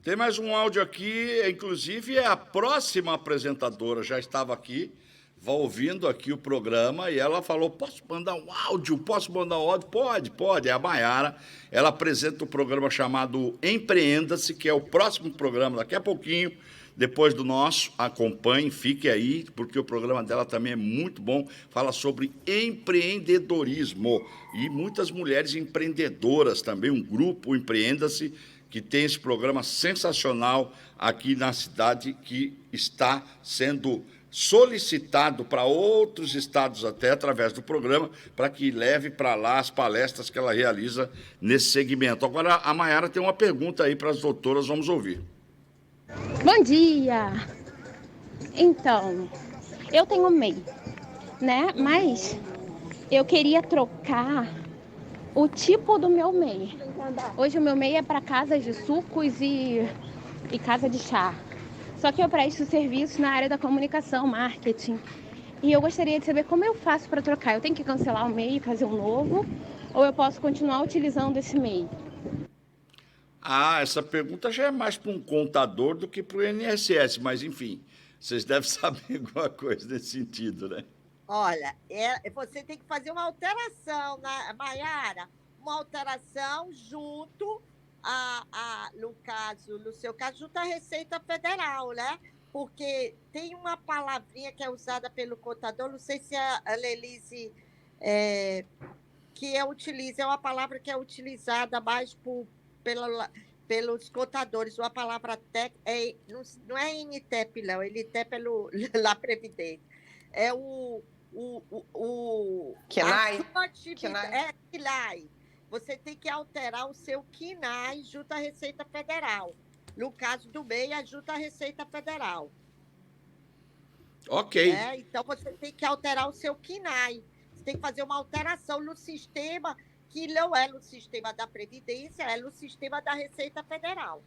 Tem mais um áudio aqui, inclusive a próxima apresentadora já estava aqui, ouvindo aqui o programa, e ela falou, posso mandar um áudio? Pode. É a Maiara, ela apresenta um programa chamado Empreenda-se, que é o próximo programa, daqui a pouquinho, depois do nosso. Acompanhe, fique aí, porque o programa dela também é muito bom, fala sobre empreendedorismo, e muitas mulheres empreendedoras também, um grupo Empreenda-se, que tem esse programa sensacional aqui na cidade, que está sendo solicitado para outros estados até, através do programa, para que leve para lá as palestras que ela realiza nesse segmento. Agora, a Maiara tem uma pergunta aí para as doutoras, vamos ouvir. Bom dia! Então, eu tenho MEI, né? Mas eu queria trocar o tipo do meu MEI. Hoje o meu MEI é para casas de sucos e casa de chá. Só que eu presto serviço na área da comunicação, marketing. E eu gostaria de saber como eu faço para trocar. Eu tenho que cancelar o MEI e fazer um novo? Ou eu posso continuar utilizando esse MEI? Essa pergunta já é mais para um contador do que para o INSS, mas, enfim, vocês devem saber alguma coisa nesse sentido, né? Olha, você tem que fazer uma alteração, Maiara, uma alteração junto no seu caso, junto à Receita Federal, né? Porque tem uma palavrinha que é usada pelo contador, não sei se a Lelise utiliza, é uma palavra que é utilizada mais pelos contadores, uma palavra não é NTEP, não, NTEP é lá Previdência. É KNAI. KNAI. Você tem que alterar o seu KNAI junto à Receita Federal. No caso do MEI, é junto à Receita Federal. Ok. Então, você tem que alterar o seu KNAI. Você tem que fazer uma alteração no sistema, que não é no sistema da Previdência, é no sistema da Receita Federal.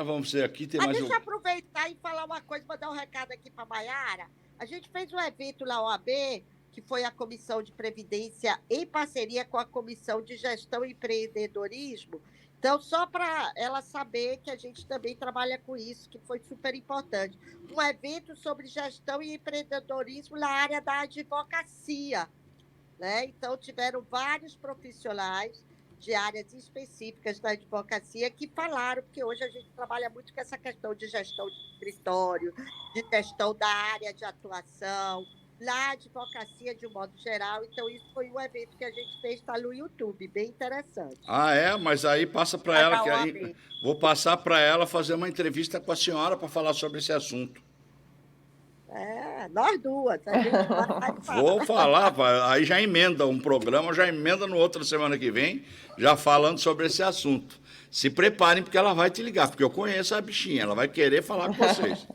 Vamos ver aqui, tem Mas mais deixa um. eu aproveitar e falar uma coisa, mandar um recado aqui para a Maiara. A gente fez um evento na OAB, que foi a Comissão de Previdência em parceria com a Comissão de Gestão e Empreendedorismo. Então, só para ela saber que a gente também trabalha com isso, que foi super importante. Um evento sobre gestão e empreendedorismo na área da advocacia, né? Então, tiveram vários profissionais de áreas específicas da advocacia que falaram, porque hoje a gente trabalha muito com essa questão de gestão de escritório, de gestão da área de atuação, na advocacia de um modo geral. Então, isso foi um evento que a gente fez, está no YouTube, bem interessante. Mas aí passa para ela, que aí vou passar para ela fazer uma entrevista com a senhora para falar sobre esse assunto. Nós duas. A gente vai falar. Vou falar, aí já emenda um programa, já emenda no outro semana que vem, já falando sobre esse assunto. Se preparem, porque ela vai te ligar, porque eu conheço a bichinha, ela vai querer falar com vocês.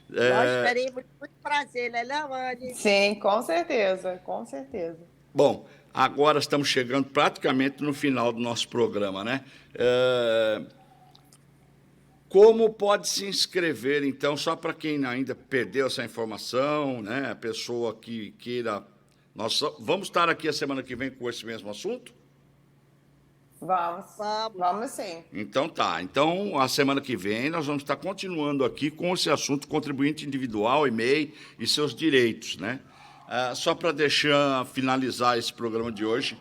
Nós teremos muito prazer, né, Anny? Sim, com certeza, com certeza. Bom, agora estamos chegando praticamente no final do nosso programa, né? Como pode se inscrever, então, só para quem ainda perdeu essa informação, né? A pessoa que queira... Nós vamos estar aqui a semana que vem com esse mesmo assunto? Vamos sim. Então tá. Então, a semana que vem, nós vamos estar continuando aqui com esse assunto contribuinte individual, e-mail e seus direitos, né? Só para finalizar esse programa de hoje,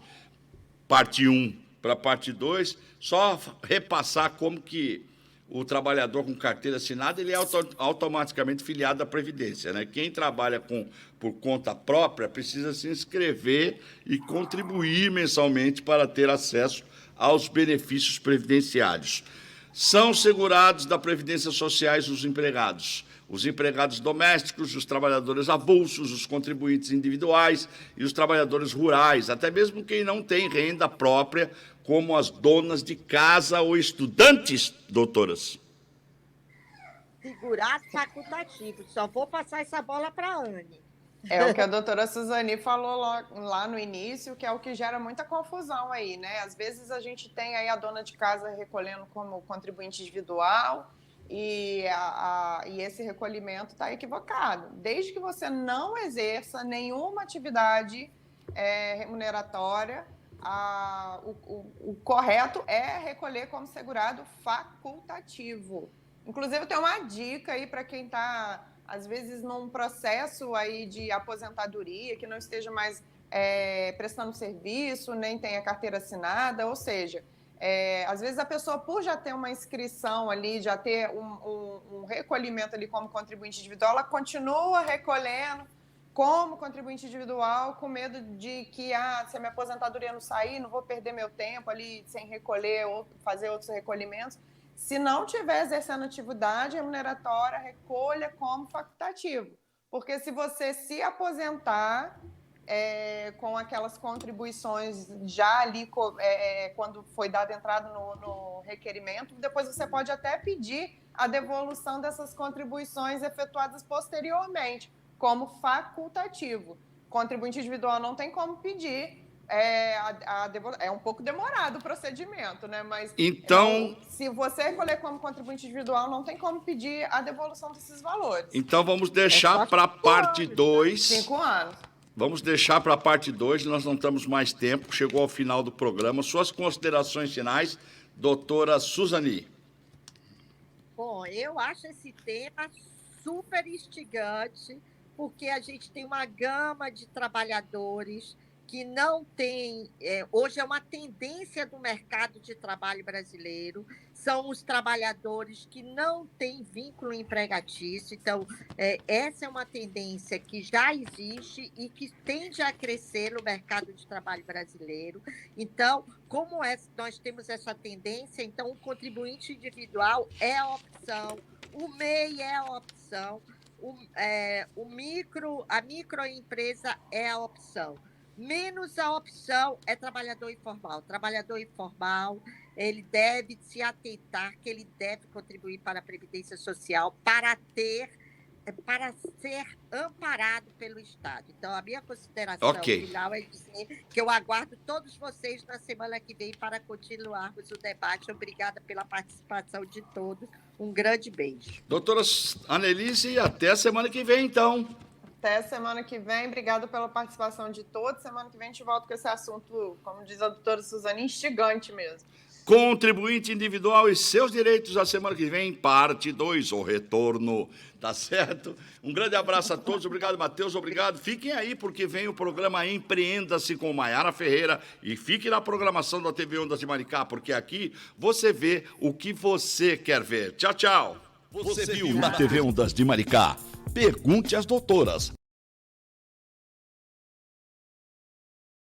parte 1 para parte 2, só repassar como que o trabalhador com carteira assinada ele é automaticamente filiado à Previdência, né? Quem trabalha por conta própria precisa se inscrever e contribuir mensalmente para ter acesso aos benefícios previdenciários. São segurados da Previdência Sociais os empregados domésticos, os trabalhadores avulsos, os contribuintes individuais e os trabalhadores rurais, até mesmo quem não tem renda própria, como as donas de casa ou estudantes, doutoras. Segurado facultativo. Só vou passar essa bola para a Anny. É o que a doutora Suzani falou lá no início, que é o que gera muita confusão aí, né? Às vezes a gente tem aí a dona de casa recolhendo como contribuinte individual e esse recolhimento está equivocado. Desde que você não exerça nenhuma atividade remuneratória, o correto é recolher como segurado facultativo. Inclusive, tem uma dica aí para quem está, às vezes, num processo aí de aposentadoria, que não esteja mais prestando serviço, nem tenha carteira assinada, ou seja, às vezes a pessoa, por já ter uma inscrição ali, já ter um recolhimento ali como contribuinte individual, ela continua recolhendo como contribuinte individual, com medo de que, se a minha aposentadoria não sair, não vou perder meu tempo ali sem recolher ou fazer outros recolhimentos. Se não tiver exercendo atividade remuneratória, recolha como facultativo. Porque se você se aposentar com aquelas contribuições já ali, quando foi dada entrada no requerimento, depois você pode até pedir a devolução dessas contribuições efetuadas posteriormente, como facultativo. Contribuinte individual não tem como pedir. É um pouco demorado o procedimento, né? Mas então, se você recolher como contribuinte individual, não tem como pedir a devolução desses valores. Então, vamos deixar para a parte 2. 5 anos. Vamos deixar para a parte 2, nós não temos mais tempo, chegou ao final do programa. Suas considerações finais, doutora Suzani. Bom, eu acho esse tema super instigante, porque a gente tem uma gama de trabalhadores que não tem... hoje é uma tendência do mercado de trabalho brasileiro, são os trabalhadores que não têm vínculo empregatício. Então, essa é uma tendência que já existe e que tende a crescer no mercado de trabalho brasileiro. Então, como nós temos essa tendência, então o contribuinte individual é a opção, o MEI é a opção, a microempresa é a opção. Menos a opção é trabalhador informal. Trabalhador informal, ele deve se atentar que ele deve contribuir para a Previdência Social para ter para ser amparado pelo Estado. Então, a minha consideração final é dizer que eu aguardo todos vocês na semana que vem para continuarmos o debate. Obrigada pela participação de todos. Um grande beijo. Doutora Annelise, até a semana que vem, então. Até semana que vem. Obrigada pela participação de todos. Semana que vem a gente volta com esse assunto, como diz a doutora Suzane, instigante mesmo. Contribuinte individual e seus direitos, a semana que vem, parte 2, o retorno, tá certo? Um grande abraço a todos, obrigado, Matheus, obrigado. Fiquem aí, porque vem o programa Empreenda-se com Maiara Ferreira e fique na programação da TV Ondas de Maricá, porque aqui você vê o que você quer ver. Tchau, tchau. Você viu na TV Ondas de Maricá? Pergunte às doutoras.